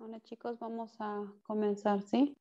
Hola chicos, vamos a comenzar, ¿sí?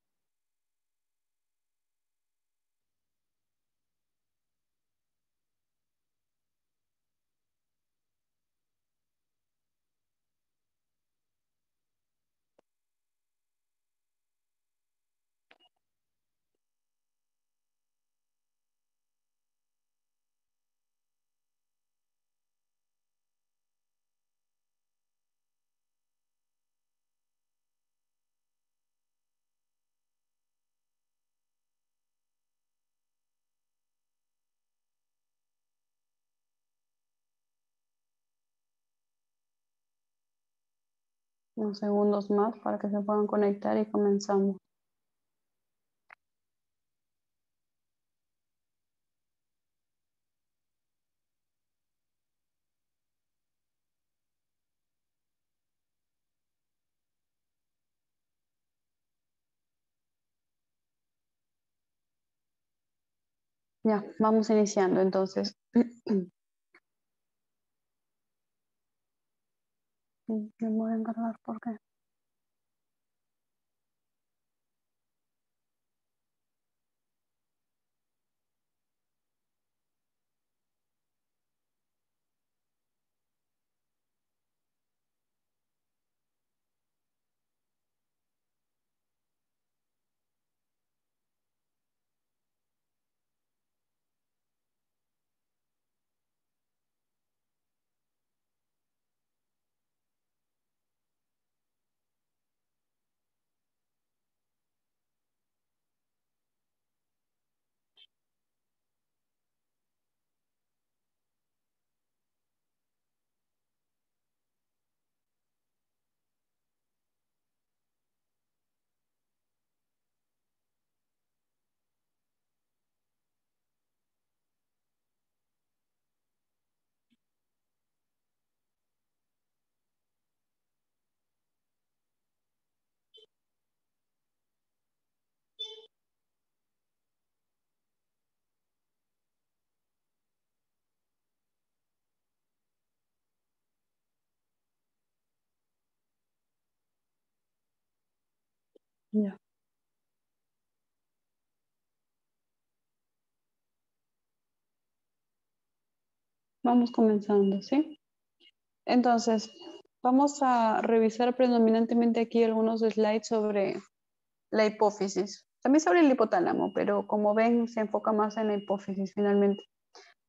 Unos segundos más para que se puedan conectar y comenzamos. Ya, vamos iniciando entonces. Me voy a encargar porque. Ya, vamos comenzando, ¿sí? Entonces, vamos a revisar predominantemente aquí algunos slides sobre la hipófisis. También sobre el hipotálamo, pero como ven, se enfoca más en la hipófisis finalmente.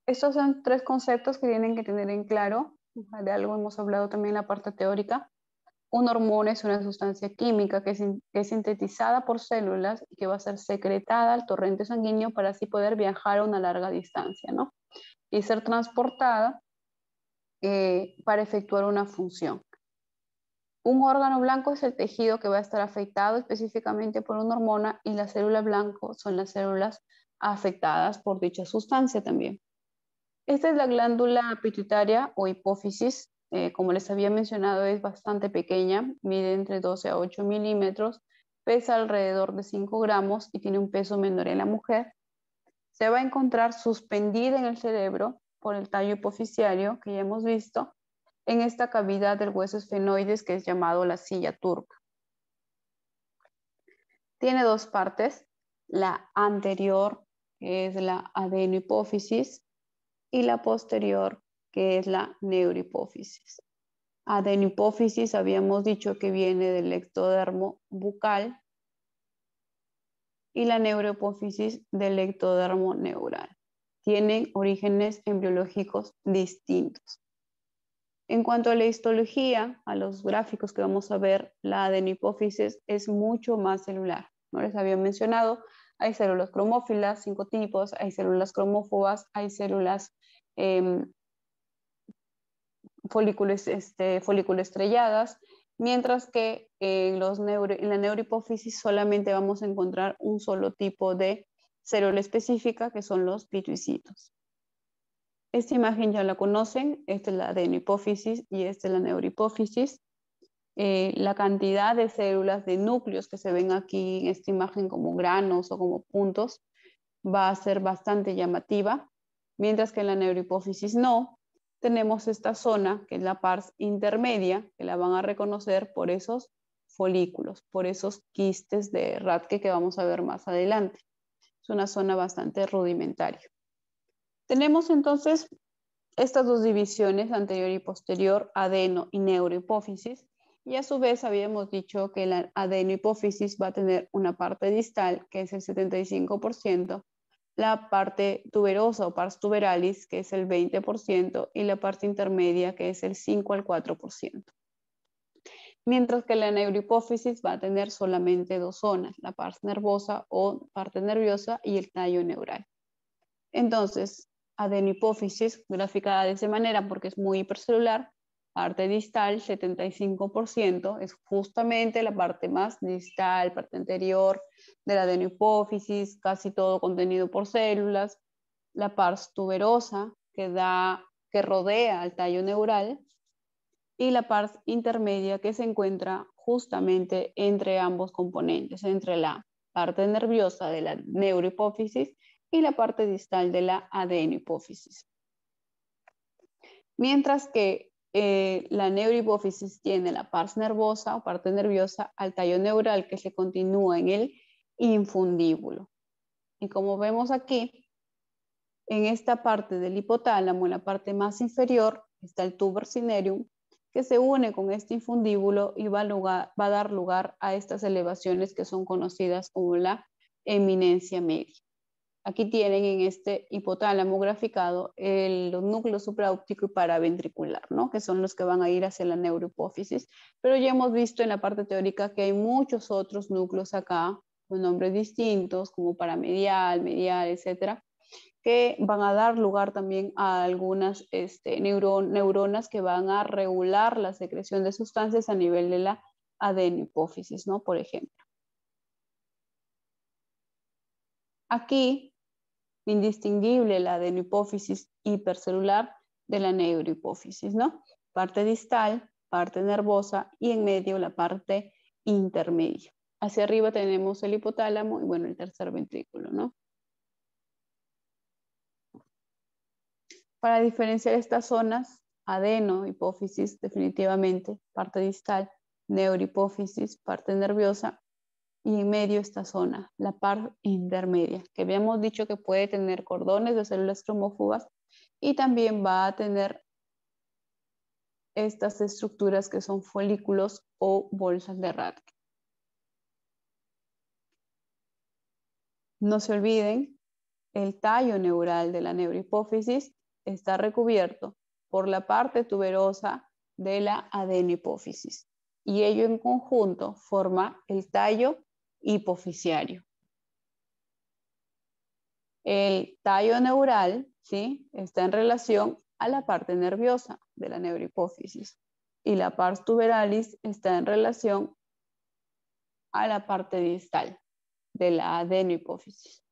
Estos son tres conceptos que tienen que tener en claro. De algo hemos hablado también en la parte teórica. Una hormona es una sustancia química que es sintetizada por células y que va a ser secretada al torrente sanguíneo para así poder viajar a una larga distancia, ¿no? Y ser transportada para efectuar una función. Un órgano blanco es el tejido que va a estar afectado específicamente por una hormona y las células blanco son las células afectadas por dicha sustancia también. Esta es la glándula pituitaria o hipófisis. Como les había mencionado, es bastante pequeña, mide entre 12 a 8 milímetros, pesa alrededor de 5 gramos y tiene un peso menor en la mujer. Se va a encontrar suspendida en el cerebro por el tallo hipofisiario que ya hemos visto, en esta cavidad del hueso esfenoides que es llamado la silla turca. Tiene dos partes, la anterior, que es la adenohipófisis, y la posterior, que es la neurohipófisis. Adenohipófisis habíamos dicho que viene del ectodermo bucal y la neurohipófisis del ectodermo neural. Tienen orígenes embriológicos distintos. En cuanto a la histología, a los gráficos que vamos a ver, la adenohipófisis es mucho más celular. No les había mencionado, hay células cromófilas, 5 tipos, hay células cromófobas, hay células eh, folículos estrelladas, mientras que en la neurohipófisis solamente vamos a encontrar un solo tipo de célula específica, que son los pituicitos. Esta imagen ya la conocen, esta es la adenohipófisis y esta es la neurohipófisis. La cantidad de células, de núcleos que se ven aquí en esta imagen como granos o como puntos, va a ser bastante llamativa, mientras que en la neurohipófisis no. Tenemos esta zona, que es la pars intermedia, que la van a reconocer por esos folículos, por esos quistes de Rathke que vamos a ver más adelante. Es una zona bastante rudimentaria. Tenemos entonces estas dos divisiones, anterior y posterior, adeno y neurohipófisis, y a su vez habíamos dicho que la adenohipófisis va a tener una parte distal, que es el 75%, la parte tuberosa o pars tuberalis, que es el 20%, y la parte intermedia, que es el 5 al 4%. Mientras que la neurohipófisis va a tener solamente dos zonas, la pars nervosa o parte nerviosa y el tallo neural. Entonces, adenohipófisis, graficada de esa manera porque es muy hipercelular, parte distal, 75%, es justamente la parte más distal, parte anterior de la adenohipófisis, casi todo contenido por células. La pars tuberosa, que rodea al tallo neural, y la pars intermedia, que se encuentra justamente entre ambos componentes, entre la parte nerviosa de la neurohipófisis y la parte distal de la adenohipófisis. Mientras que la neurohipófisis tiene la pars nervosa o parte nerviosa al tallo neural, que se continúa en el infundíbulo. Y como vemos aquí, en esta parte del hipotálamo, en la parte más inferior, está el tuber cinereum, que se une con este infundíbulo y va a dar lugar a estas elevaciones que son conocidas como la eminencia media. Aquí tienen en este hipotálamo graficado los núcleos supraóptico y paraventricular, ¿no? Que son los que van a ir hacia la neurohipófisis, pero ya hemos visto en la parte teórica que hay muchos otros núcleos acá, con nombres distintos, como paramedial, medial, etcétera, que van a dar lugar también a algunas neuronas que van a regular la secreción de sustancias a nivel de la adenohipófisis, ¿no? Por ejemplo. Aquí, indistinguible la adenohipófisis hipercelular de la neurohipófisis, ¿no? Parte distal, parte nervosa y en medio la parte intermedia. Hacia arriba tenemos el hipotálamo y bueno, el tercer ventrículo, ¿no? Para diferenciar estas zonas, adenohipófisis definitivamente, parte distal, neurohipófisis, parte nerviosa, y en medio esta zona, la parte intermedia, que habíamos dicho que puede tener cordones de células cromófugas y también va a tener estas estructuras que son folículos o bolsas de Rathke. No se olviden, el tallo neural de la neurohipófisis está recubierto por la parte tuberosa de la adenohipófisis y ello en conjunto forma el tallo hipofisiario. El tallo neural, ¿sí?, está en relación a la parte nerviosa de la neurohipófisis y la pars tuberalis está en relación a la parte distal de la adenohipófisis.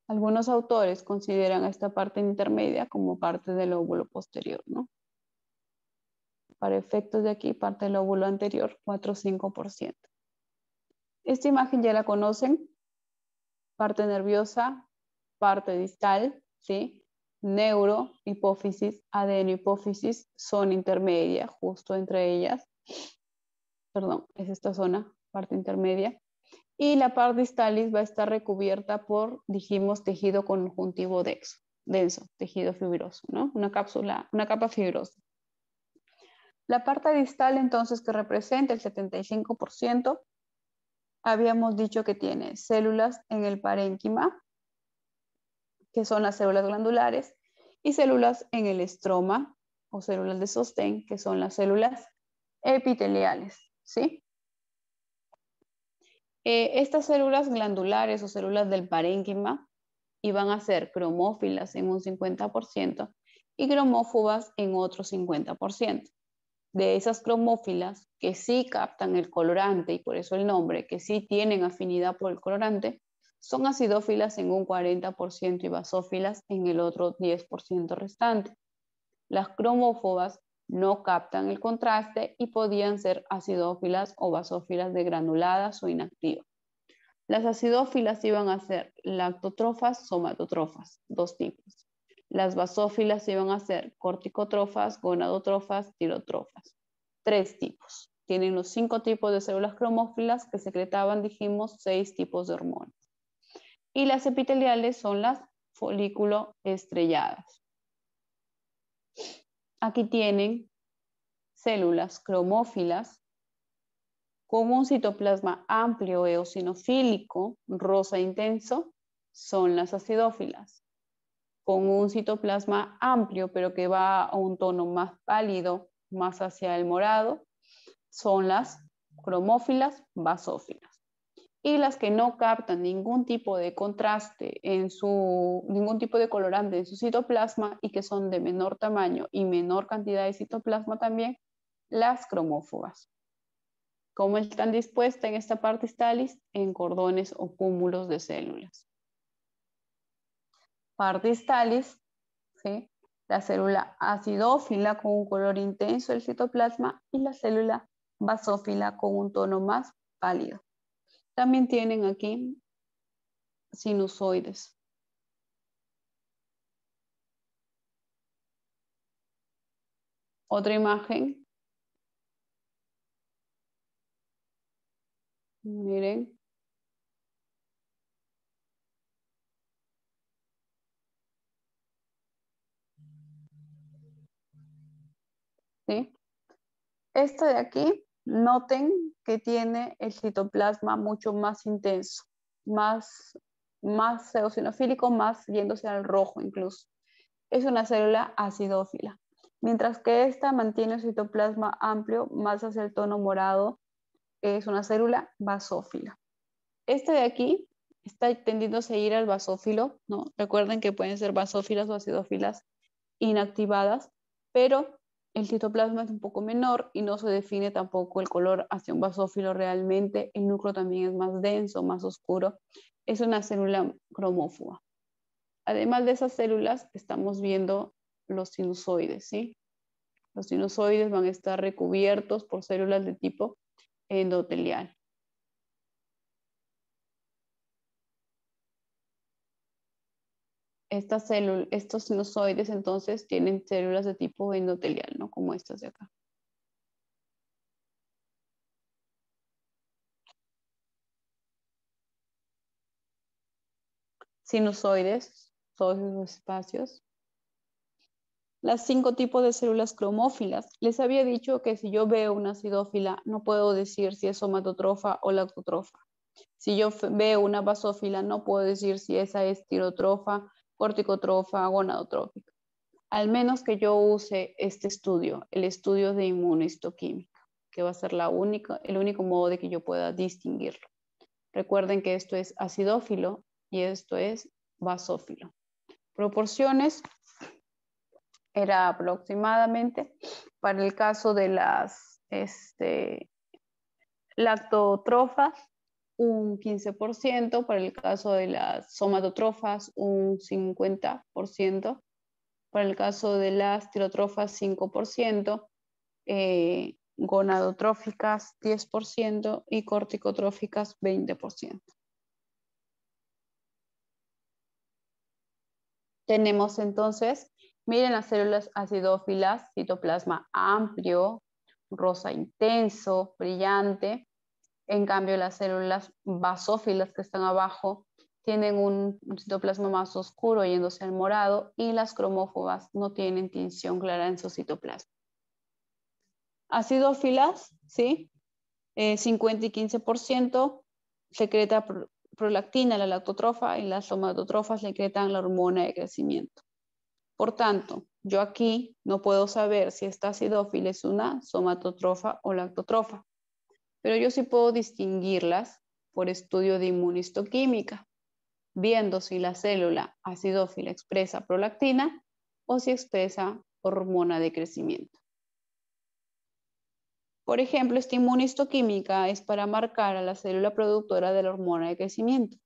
Algunos autores consideran esta parte intermedia como parte del lóbulo posterior, ¿no? Para efectos de aquí, parte del lóbulo anterior, 4 o 5%. Esta imagen ya la conocen. Parte nerviosa, parte distal, ¿sí? Neurohipófisis, adenohipófisis, zona intermedia, justo entre ellas. Perdón, es esta zona, parte intermedia. Y la parte distalis va a estar recubierta por, dijimos, tejido conjuntivo denso, tejido fibroso, ¿no? Una capa fibrosa. La parte distal, entonces, que representa el 75%, habíamos dicho que tiene células en el parénquima, que son las células glandulares, y células en el estroma, o células de sostén, que son las células epiteliales, ¿sí? Estas células glandulares o células del parénquima iban a ser cromófilas en un 50% y cromófobas en otro 50%. De esas cromófilas que sí captan el colorante, y por eso el nombre, que sí tienen afinidad por el colorante, son acidófilas en un 40% y basófilas en el otro 10% restante. Las cromófobas no captan el contraste y podían ser acidófilas o basófilas degranuladas o inactivas. Las acidófilas iban a ser lactotrofas, somatotrofas, dos tipos. Las basófilas iban a ser corticotrofas, gonadotrofas, tirotrofas, tres tipos. Tienen los 5 tipos de células cromófilas que secretaban, dijimos, 6 tipos de hormonas. Y las epiteliales son las folículo estrelladas. Aquí tienen células cromófilas con un citoplasma amplio eosinofílico, rosa intenso, son las acidófilas. Con un citoplasma amplio, pero que va a un tono más pálido, más hacia el morado, son las cromófilas basófilas. Y las que no captan ningún tipo de contraste ningún tipo de colorante en su citoplasma y que son de menor tamaño y menor cantidad de citoplasma también, las cromófogas. ¿Cómo están dispuestas en esta parte stalis? En cordones o cúmulos de células. Parte stalis, ¿sí? La célula acidófila con un color intenso del citoplasma y la célula basófila con un tono más pálido. También tienen aquí sinusoides. Otra imagen. Miren. ¿Sí? Esta de aquí, noten que tiene el citoplasma mucho más intenso, más eosinofílico, más yéndose al rojo incluso. Es una célula acidófila. Mientras que esta mantiene el citoplasma amplio, más hacia el tono morado, es una célula basófila. Este de aquí está tendiéndose a ir al basófilo, ¿no? Recuerden que pueden ser basófilas o acidófilas inactivadas, pero el citoplasma es un poco menor y no se define tampoco el color hacia un basófilo realmente. El núcleo también es más denso, más oscuro. Es una célula cromófoba. Además de esas células, estamos viendo los sinusoides, ¿sí? Los sinusoides van a estar recubiertos por células de tipo endotelial. Estos sinusoides entonces tienen células de tipo endotelial, ¿no? Como estas de acá. Sinusoides, todos esos espacios. Las 5 tipos de células cromófilas. Les había dicho que si yo veo una acidófila, no puedo decir si es somatotrofa o lactotrofa. Si yo veo una basófila, no puedo decir si esa es tirotrofa, corticotrofa, gonadotrófica. Al menos que yo use este estudio, el estudio de inmunohistoquímica, que va a ser el único modo de que yo pueda distinguirlo. Recuerden que esto es acidófilo y esto es basófilo. Proporciones era aproximadamente para el caso de las lactotrofas un 15%, para el caso de las somatotrofas un 50%, para el caso de las tirotrofas 5%, gonadotróficas 10% y corticotróficas 20%. Tenemos entonces, miren las células acidófilas, citoplasma amplio, rosa intenso, brillante. En cambio, las células basófilas que están abajo tienen un citoplasma más oscuro yéndose al morado y las cromófobas no tienen tinción clara en su citoplasma. Acidófilas, ¿sí? 50 y 15% secreta prolactina, la lactotrofa, y las somatotrofas secretan la hormona de crecimiento. Por tanto, yo aquí no puedo saber si esta acidófila es una somatotrofa o lactotrofa, pero yo sí puedo distinguirlas por estudio de inmunohistoquímica, viendo si la célula acidófila expresa prolactina o si expresa hormona de crecimiento. Por ejemplo, esta inmunohistoquímica es para marcar a la célula productora de la hormona de crecimiento.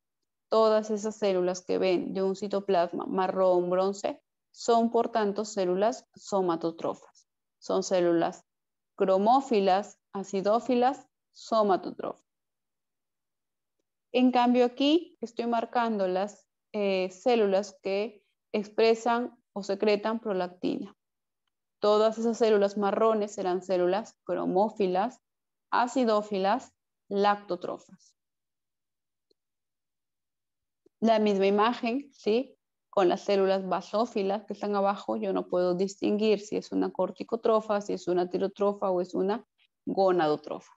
Todas esas células que ven de un citoplasma marrón bronce son, por tanto, células somatotrofas. Son células cromófilas, acidófilas, somatotrofas. En cambio, aquí estoy marcando las células que expresan o secretan prolactina. Todas esas células marrones serán células cromófilas, acidófilas, lactótrofas. La misma imagen, ¿sí? Con las células basófilas que están abajo, yo no puedo distinguir si es una corticotrofa, si es una tirotrofa o es una gonadotrofa.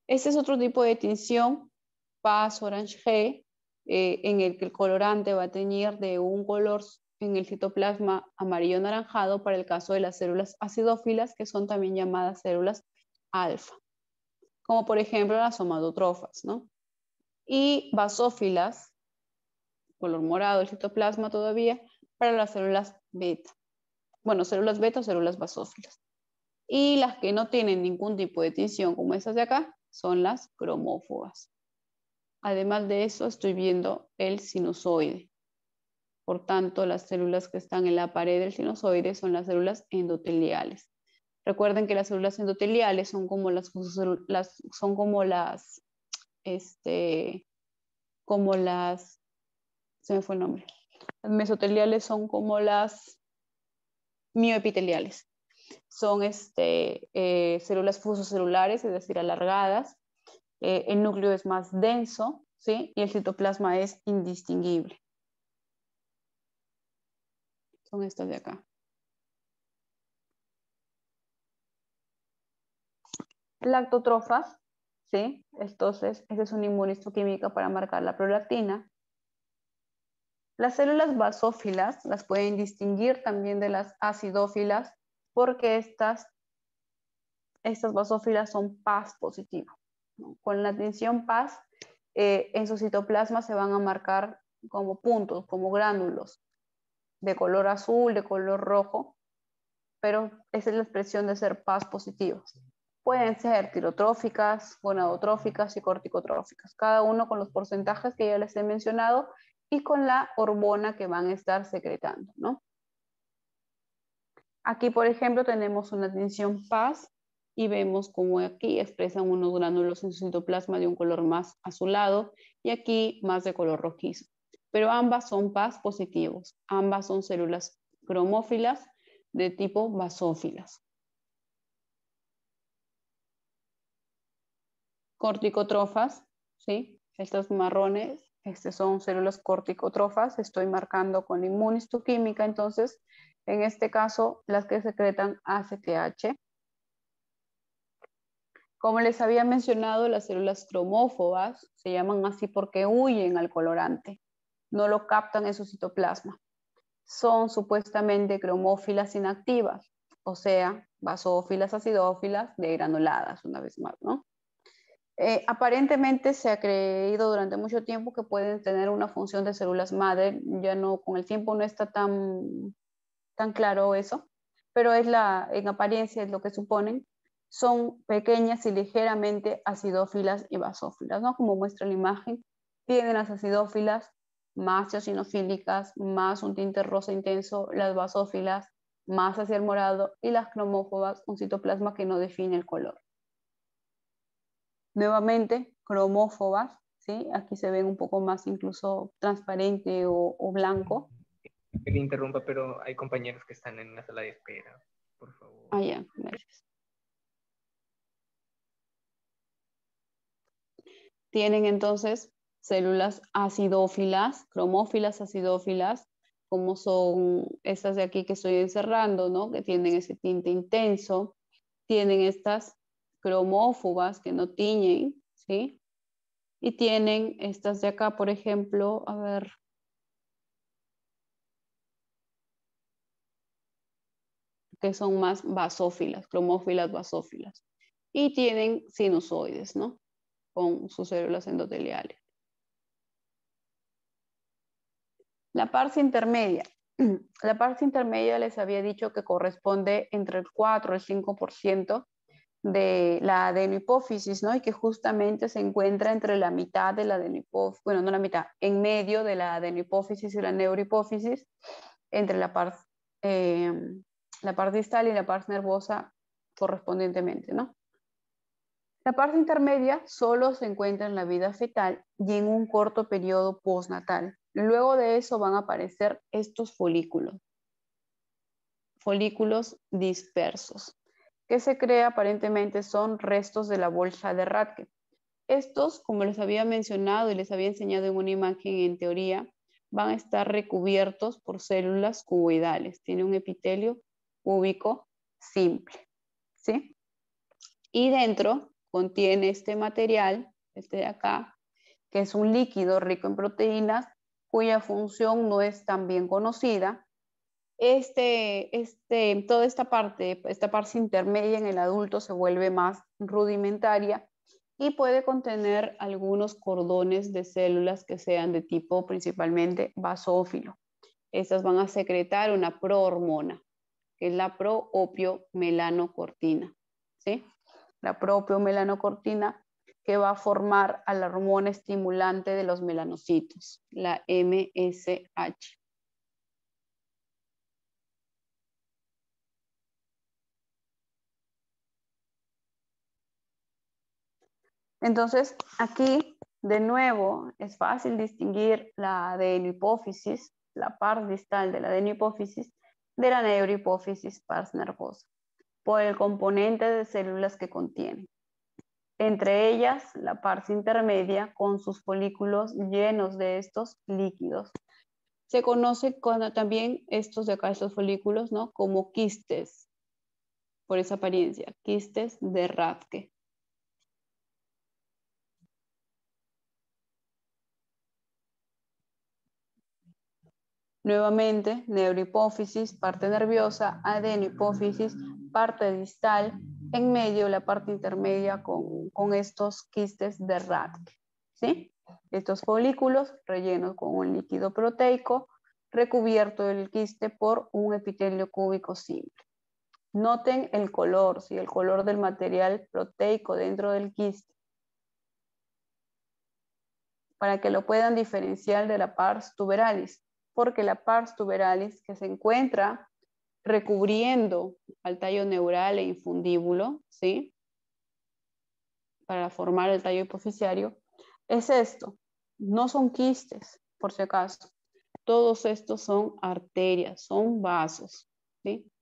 Este es otro tipo de tinción, PAS Orange G, en el que el colorante va a teñir de un color en el citoplasma amarillo anaranjado para el caso de las células acidófilas, que son también llamadas células alfa, como por ejemplo las somatotrofas, ¿no? Y basófilas, color morado el citoplasma todavía, para las células beta. Bueno, células beta o células basófilas. Y las que no tienen ningún tipo de tinción, como estas de acá, son las cromófogas. Además de eso, estoy viendo el sinusoide. Por tanto, las células que están en la pared del sinusoide son las células endoteliales. Recuerden que las células endoteliales son como se me fue el nombre. Las mesoteliales son como las mioepiteliales. Son células fusocelulares, es decir, alargadas. El núcleo es más denso, ¿sí? Y el citoplasma es indistinguible. Son estas de acá. Lactotrofas, ¿sí? Entonces, esa es una inmunistoquímica para marcar la prolactina. Las células basófilas las pueden distinguir también de las acidófilas porque estas basófilas son PAS positivas, ¿no? Con la tinción PAS, en su citoplasma se van a marcar como puntos, como gránulos de color azul, de color rojo, pero esa es la expresión de ser PAS positivas. Pueden ser tirotróficas, gonadotróficas y corticotróficas, cada uno con los porcentajes que ya les he mencionado y con la hormona que van a estar secretando, ¿no? Aquí, por ejemplo, tenemos una tinción PAS y vemos como aquí expresan unos gránulos en su citoplasma de un color más azulado y aquí más de color rojizo. Pero ambas son PAS positivos, ambas son células cromófilas de tipo basófilas. Corticotrofas, ¿sí? Estas marrones, son células corticotrofas, estoy marcando con inmunistoquímica, entonces, en este caso, las que secretan ACTH. Como les había mencionado, las células cromófobas se llaman así porque huyen al colorante, no lo captan en su citoplasma. Son supuestamente cromófilas inactivas, o sea, basófilas, acidófilas, degranuladas, una vez más, ¿no? Aparentemente se ha creído durante mucho tiempo que pueden tener una función de células madre, ya no, con el tiempo no está tan claro eso, pero en apariencia es lo que suponen. Son pequeñas y ligeramente acidófilas y basófilas, ¿no? Como muestra la imagen, tienen las acidófilas más eosinofílicas, más un tinte rosa intenso, las basófilas más hacia el morado y las cromófobas un citoplasma que no define el color. Nuevamente, cromófobas, ¿sí? Aquí se ven un poco más incluso transparente o blanco. Que le interrumpa, pero hay compañeros que están en la sala de espera, por favor. Ah, ya, gracias. Tienen entonces células acidófilas, cromófilas acidófilas, como son estas de aquí que estoy encerrando, ¿no? Que tienen ese tinte intenso. Tienen estas cromófobas que no tiñen, ¿sí? Y tienen estas de acá, por ejemplo, a ver. Que son más basófilas, cromófilas basófilas. Y tienen sinusoides, ¿no? Con sus células endoteliales. La parte intermedia. La parte intermedia les había dicho que corresponde entre el 4 y el 5% de la adenohipófisis, ¿no? Y que justamente se encuentra entre la mitad de la adenohipófisis, bueno, no la mitad, en medio de la adenohipófisis y la neurohipófisis, entre la parte distal y la parte nervosa correspondientemente, ¿no? La parte intermedia solo se encuentra en la vida fetal y en un corto periodo postnatal. Luego de eso van a aparecer estos folículos dispersos. que se crea aparentemente son restos de la bolsa de Rathke. Estos, como les había mencionado y les había enseñado en una imagen en teoría, van a estar recubiertos por células cuboidales. Tiene un epitelio cúbico simple, ¿sí? Y dentro contiene este material, este de acá, que es un líquido rico en proteínas, cuya función no es tan bien conocida. Toda esta parte intermedia en el adulto se vuelve más rudimentaria y puede contener algunos cordones de células que sean de tipo principalmente basófilo. Estas van a secretar una prohormona, que es la proopiomelanocortina, ¿sí? La proopiomelanocortina que va a formar a la hormona estimulante de los melanocitos, la MSH. Entonces, aquí, de nuevo, es fácil distinguir la adenohipófisis, la pars distal de la adenohipófisis, de la neurohipófisis pars nervosa, por el componente de células que contiene. Entre ellas, la pars intermedia, con sus folículos llenos de estos líquidos. Se conoce también estos de acá, estos folículos, ¿no? Como quistes, por esa apariencia, quistes de Rathke. Nuevamente, neurohipófisis, parte nerviosa, adenohipófisis, parte distal, en medio la parte intermedia con estos quistes de Rathke, ¿sí? Estos folículos rellenos con un líquido proteico, recubierto el quiste por un epitelio cúbico simple. Noten el color, ¿sí? El color del material proteico dentro del quiste, para que lo puedan diferenciar de la pars tuberalis, porque la pars tuberalis que se encuentra recubriendo al tallo neural e infundíbulo, ¿sí? Para formar el tallo hipofisiario, es esto. No son quistes, por si acaso. Todos estos son arterias, son vasos, ¿sí?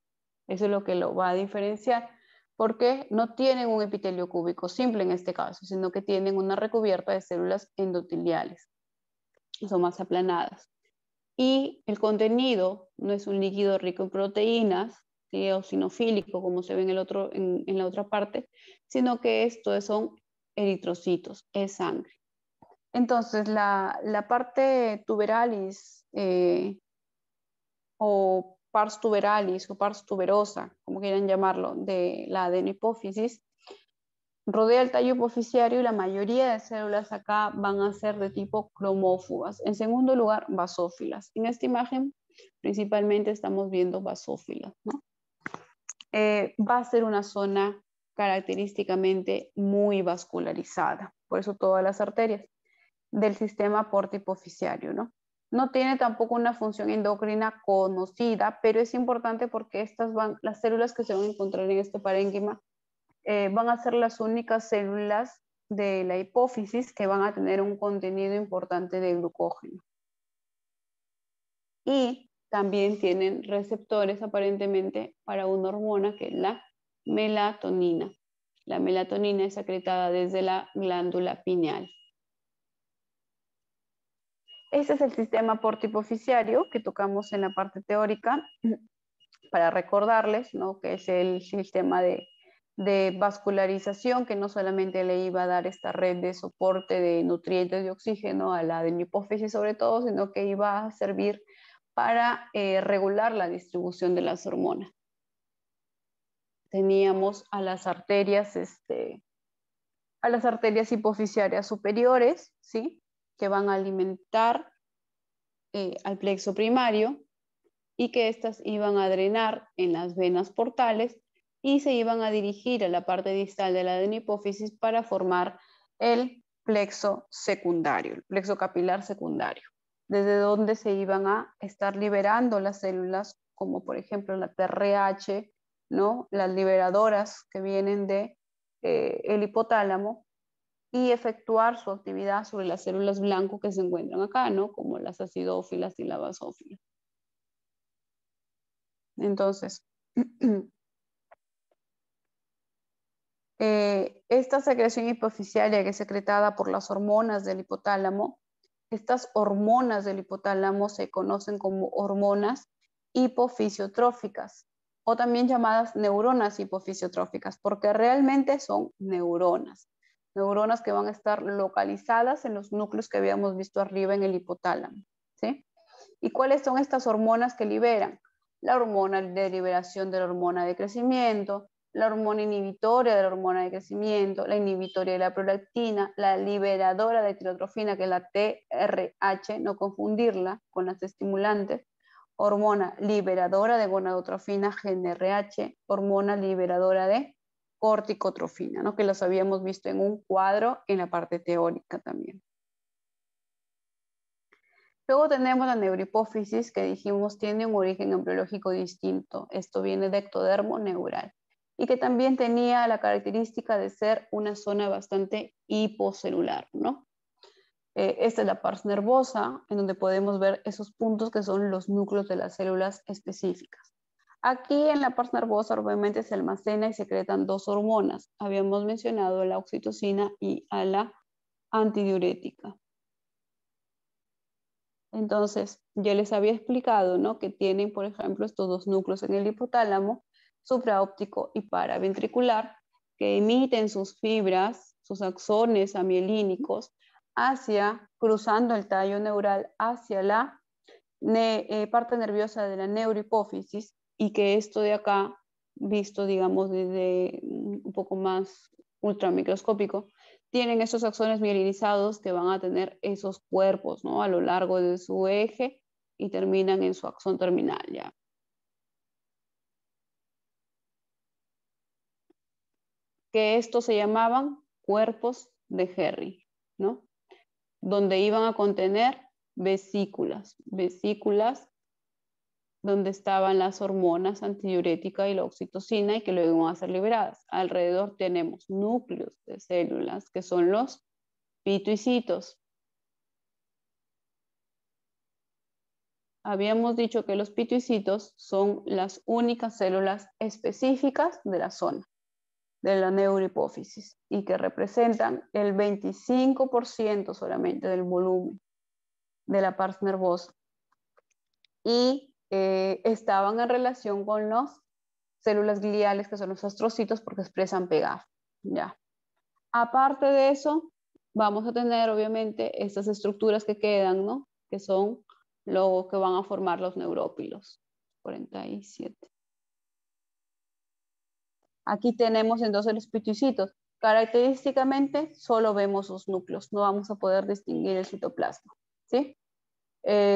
Eso es lo que lo va a diferenciar, porque no tienen un epitelio cúbico simple en este caso, sino que tienen una recubierta de células endoteliales. Son más aplanadas. Y el contenido no es un líquido rico en proteínas, ¿sí? Eosinofílico, como se ve en la otra parte, sino que esto son eritrocitos, es sangre. Entonces, la parte tuberalis o pars tuberalis o pars tuberosa, como quieran llamarlo, de la adenohipófisis, rodea el tallo hipofisiario y la mayoría de células acá van a ser de tipo cromófugas. En segundo lugar, basófilas. En esta imagen principalmente estamos viendo basófilas, ¿no? Va a ser una zona característicamente muy vascularizada, por eso todas las arterias del sistema portihipofisiario, ¿no? No tiene tampoco una función endocrina conocida, pero es importante porque las células que se van a encontrar en este parénquima van a ser las únicas células de la hipófisis que van a tener un contenido importante de glucógeno. Y también tienen receptores aparentemente para una hormona que es la melatonina. La melatonina es secretada desde la glándula pineal. Este es el sistema portihipofisiario que tocamos en la parte teórica para recordarles, ¿no? Que es el sistema de vascularización que no solamente le iba a dar esta red de soporte de nutrientes de oxígeno a la adenohipófisis sobre todo, sino que iba a servir para regular la distribución de las hormonas. Teníamos a las arterias hipofisiarias superiores, ¿sí? Que van a alimentar al plexo primario y que éstas iban a drenar en las venas portales y se iban a dirigir a la parte distal de la adenohipófisis para formar el plexo secundario, el plexo capilar secundario, desde donde se iban a estar liberando las células, como por ejemplo la TRH, ¿no? Las liberadoras que vienen de el hipotálamo, y efectuar su actividad sobre las células blanco que se encuentran acá, ¿no? Como las acidófilas y la basófila. Entonces, esta secreción hipoficiaria que es secretada por las hormonas del hipotálamo, estas hormonas del hipotálamo se conocen como hormonas hipofisiotróficas o también llamadas neuronas hipofisiotróficas, porque realmente son neuronas que van a estar localizadas en los núcleos que habíamos visto arriba en el hipotálamo, ¿sí? ¿Y cuáles son estas hormonas que liberan? La hormona de liberación de la hormona de crecimiento, la hormona inhibitoria de la hormona de crecimiento, la inhibitoria de la prolactina, la liberadora de tirotrofina, que es la TRH, no confundirla con las estimulantes, hormona liberadora de gonadotrofina, GnRH, hormona liberadora de corticotrofina, ¿no? Que las habíamos visto en un cuadro en la parte teórica también. Luego tenemos la neurohipófisis, que dijimos tiene un origen embriológico distinto. Esto viene de ectodermo neural y que también tenía la característica de ser una zona bastante hipocelular, ¿no? Esta es la pars nervosa, en donde podemos ver esos puntos que son los núcleos de las células específicas. Aquí en la pars nervosa obviamente se almacena y secretan dos hormonas. Habíamos mencionado la oxitocina y a la antidiurética. Entonces, yo les había explicado, ¿no? Que tienen, por ejemplo, estos dos núcleos en el hipotálamo, supraóptico y paraventricular, que emiten sus fibras, sus axones amielínicos, cruzando el tallo neural hacia la parte nerviosa de la neurohipófisis, y que esto de acá, visto, digamos, desde un poco más ultramicroscópico, tienen esos axones mielinizados que van a tener esos cuerpos, ¿no? A lo largo de su eje y terminan en su axón terminal, ¿ya? Que estos se llamaban cuerpos de Henry, ¿no? Donde iban a contener vesículas donde estaban las hormonas antidiurética y la oxitocina y que luego van a ser liberadas. Alrededor tenemos núcleos de células que son los pituicitos. Habíamos dicho que los pituicitos son las únicas células específicas de la zona de la neurohipófisis y que representan el 25% solamente del volumen de la pars nervosa. Y estaban en relación con las células gliales, que son los astrocitos, porque expresan PEGAF. Ya. Aparte de eso, vamos a tener obviamente estas estructuras que quedan, ¿no? Que son lo que van a formar los neurópilos. 47. Aquí tenemos entonces los pituicitos. Característicamente solo vemos sus núcleos, no vamos a poder distinguir el citoplasma, ¿sí?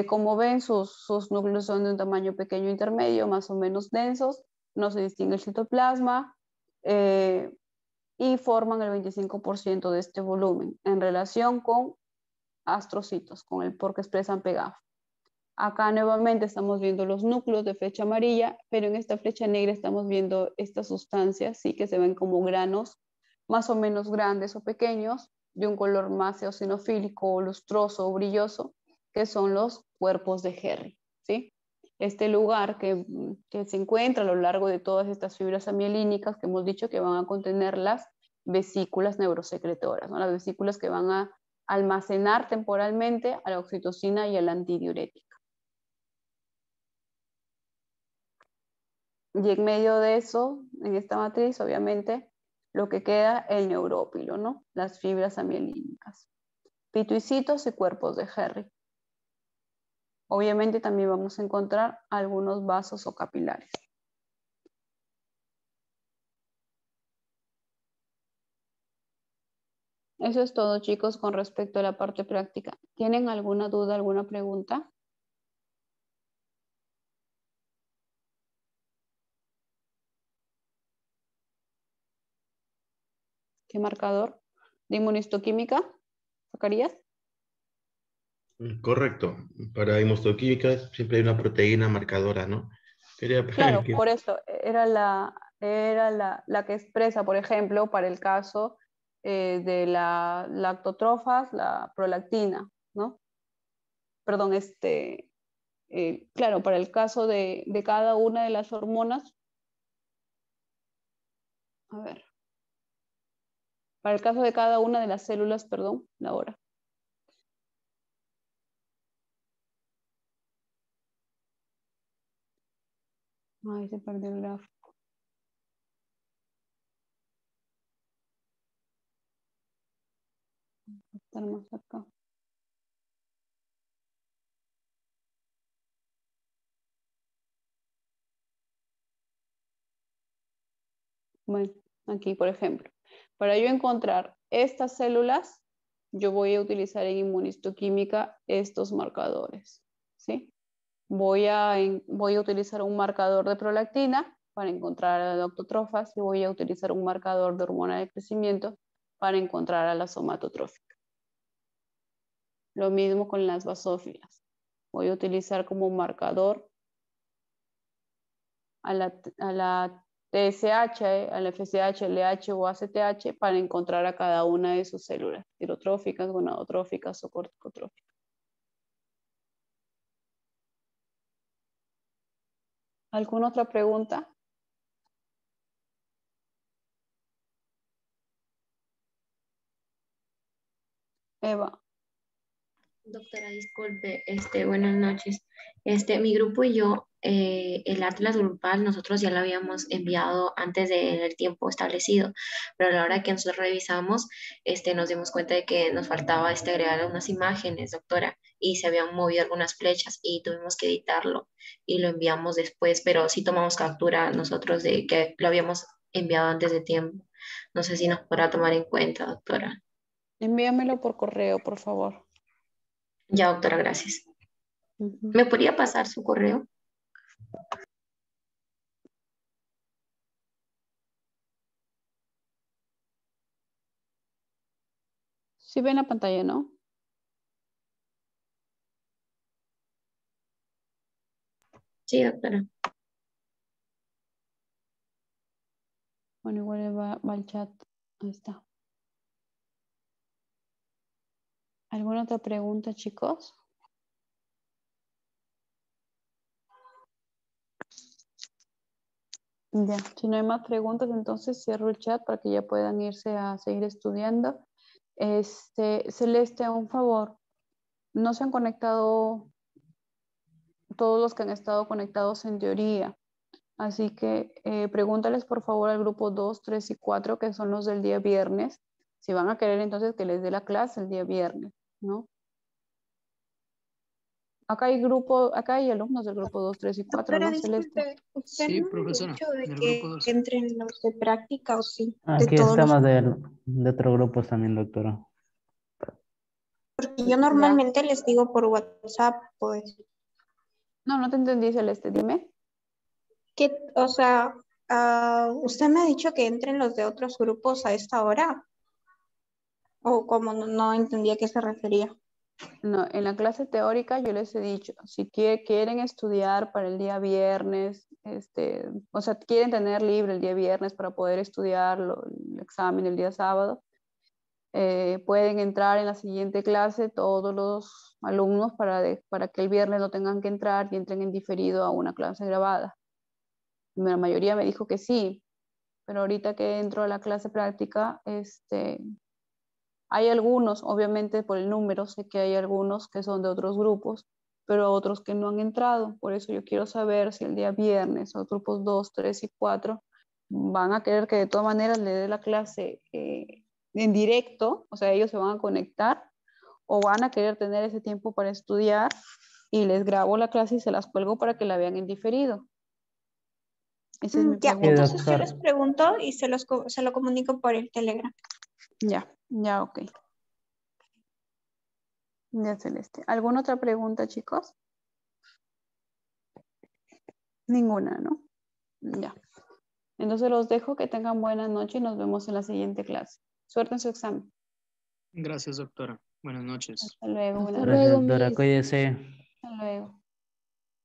Como ven, sus núcleos son de un tamaño pequeño intermedio, más o menos densos, no se distingue el citoplasma y forman el 25% de este volumen en relación con astrocitos, porque expresan PEGAF. Acá nuevamente estamos viendo los núcleos de flecha amarilla, pero en esta flecha negra estamos viendo estas sustancias, sí, que se ven como granos más o menos grandes o pequeños, de un color más eosinofílico o lustroso o brilloso, que son los cuerpos de Henry, ¿sí? Este lugar que se encuentra a lo largo de todas estas fibras amielínicas que hemos dicho que van a contener las vesículas neurosecretoras, ¿no? Las vesículas que van a almacenar temporalmente a la oxitocina y a la antidiurética. Y en medio de eso, en esta matriz, obviamente, lo que queda el neurópilo, ¿no? Las fibras amielínicas. Pituicitos y cuerpos de Henry. Obviamente también vamos a encontrar algunos vasos o capilares. Eso es todo, chicos, con respecto a la parte práctica. ¿Tienen alguna duda, alguna pregunta? ¿Qué marcador? ¿De inmunistoquímica? ¿Zacarías? Correcto. Para hemostoquímica siempre hay una proteína marcadora, ¿no? Claro, por eso era la que expresa, por ejemplo, para el caso de la lactotrofas, la prolactina, ¿no? Perdón, claro, para el caso de cada una de las hormonas. A ver. Para el caso de cada una de las células, perdón, la hora. Ay, se perdió el gráfico. Estar más acá. Bueno, aquí por ejemplo, para yo encontrar estas células, yo voy a utilizar en inmunistoquímica estos marcadores, ¿sí? Voy a utilizar un marcador de prolactina para encontrar a las lactotrofas y voy a utilizar un marcador de hormona de crecimiento para encontrar a la somatotrófica. Lo mismo con las basófilas. Voy a utilizar como marcador a la TSH, a la FSH, LH o ACTH para encontrar a cada una de sus células, tirotróficas, gonadotróficas o corticotróficas. ¿Alguna otra pregunta? Eva. Doctora, disculpe, buenas noches. Mi grupo y yo, el atlas grupal, nosotros ya lo habíamos enviado antes del tiempo establecido, pero a la hora que nosotros revisamos, nos dimos cuenta de que nos faltaba agregar unas imágenes, doctora, y se habían movido algunas flechas y tuvimos que editarlo y lo enviamos después, pero sí tomamos captura nosotros de que lo habíamos enviado antes de tiempo. No sé si nos podrá tomar en cuenta, doctora. Envíamelo por correo, por favor. Ya, doctora, gracias. Ujú. ¿Me podría pasar su correo? Sí ven la pantalla, ¿no? Sí, doctora. Bueno, igual va al chat. Ahí está. ¿Alguna otra pregunta, chicos? Ya, si no hay más preguntas, entonces cierro el chat para que ya puedan irse a seguir estudiando. Celeste, un favor. No se han conectado todos los que han estado conectados en teoría. Así que pregúntales por favor al grupo 2, 3 y 4, que son los del día viernes, si van a querer entonces que les dé la clase el día viernes, ¿no? Acá hay alumnos del grupo 2, 3 y 4, Doctora, ¿no, Celeste? disculpe, ¿usted Sí, no me ha profesora, dicho de del que grupo 2. entren los de práctica o sí? De Aquí todos los... estamos de otro grupo también, doctora. Porque yo Ya. normalmente les digo por WhatsApp, pues, No te entendí, Celeste, dime. que, o sea, usted me ha dicho que entren los de otros grupos a esta hora, o como no entendía a qué se refería. No, en la clase teórica yo les he dicho, si quieren estudiar para el día viernes, o sea, quieren tener libre el día viernes para poder estudiar el examen el día sábado, pueden entrar en la siguiente clase todos los alumnos para que el viernes no tengan que entrar y entren en diferido a una clase grabada. La mayoría me dijo que sí, pero ahorita que entro a la clase práctica, hay algunos, obviamente por el número, sé que hay algunos que son de otros grupos, pero otros que no han entrado. Por eso yo quiero saber si el día viernes los grupos 2, 3 y 4 van a querer que de todas maneras le dé la clase en directo, o sea, ellos se van a conectar o van a querer tener ese tiempo para estudiar y les grabo la clase y se las cuelgo para que la vean en diferido. Esa es mi Ya, pregunta. entonces yo les doctor. pregunto y se lo comunico por el Telegram. Ya, ok. Ya, Celeste. ¿Alguna otra pregunta, chicos? Ninguna, ¿no? Ya. Entonces los dejo, que tengan buena noche y nos vemos en la siguiente clase. Suerte en su examen. Gracias, doctora. Buenas noches. Hasta luego. Buenas Gracias, noches. doctora. Cuídese. Hasta luego.